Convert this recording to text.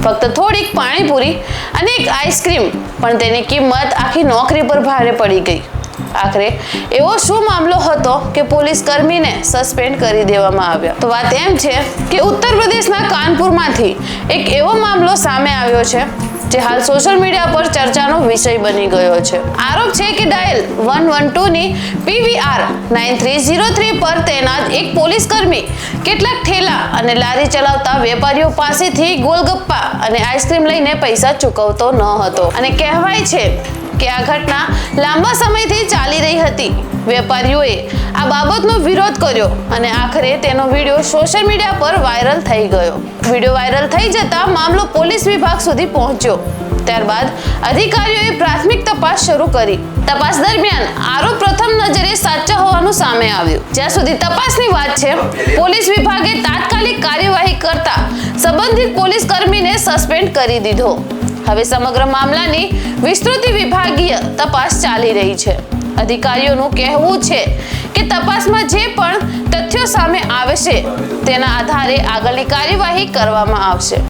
ફક્ત થોડીક પાણીપુરી અને એક આઈસ્ક્રીમ, પણ તેની કિંમત આખી નોકરી પર ભારે પડી ગઈ। આખરે એવો શું મામલો હતો કે પોલીસ કર્મીને સસ્પેન્ડ કરી દેવામાં આવ્યા? તો વાત એમ છે કે ઉત્તર પ્રદેશના કાનપુરમાંથી એક એવો મામલો સામે આવ્યો છે જે હાલ સોશિયલ મીડિયા પર ચર્ચાનો વિષય બની ગયો છે। આરોપ છે કે ડાયલ 112 ની PVR 9303 પર તૈનાત એક પોલીસ કર્મી કેટલાક ઠેલા અને લારી ચલાવતા વેપારીઓ પાસેથી ગોલગપ્પા અને આઈસ્ક્રીમ લઈને પૈસા ચૂકવતો ન હતો અને કહેવાય છે કે આ ઘટના લાંબા સમયથી ચાલી રહી હતી। વેપારીઓએ આ બાબતનો વિરોધ કર્યો અને આખરે તેનો વિડીયો સોશિયલ મીડિયા પર વાયરલ થઈ ગયો। વિડીયો વાયરલ થઈ જતા મામલો પોલીસ વિભાગ સુધી પહોંચ્યો। ત્યારબાદ અધિકારીઓએ પ્રાથમિક તપાસ શરૂ કરી। તપાસ દરમિયાન આરોપ પ્રથમ નજરે સાચા હોવાનું સામે આવ્યું। જ્યાં સુધી તપાસની વાત છે, પોલીસ વિભાગે તાત્કાલિક કાર્યવાહી કરતા સંબંધિત પોલીસ કર્મીને સસ્પેન્ડ કરી દીધો। હવે સમગ્ર મામલાની વિસ્તૃત વિભાગીય તપાસ ચાલી રહી છે। અધિકારીઓનું કહેવું છે કે તપાસમાં જે પણ તથ્યો સામે આવશે તેના આધારે આગળની કાર્યવાહી કરવામાં આવશે।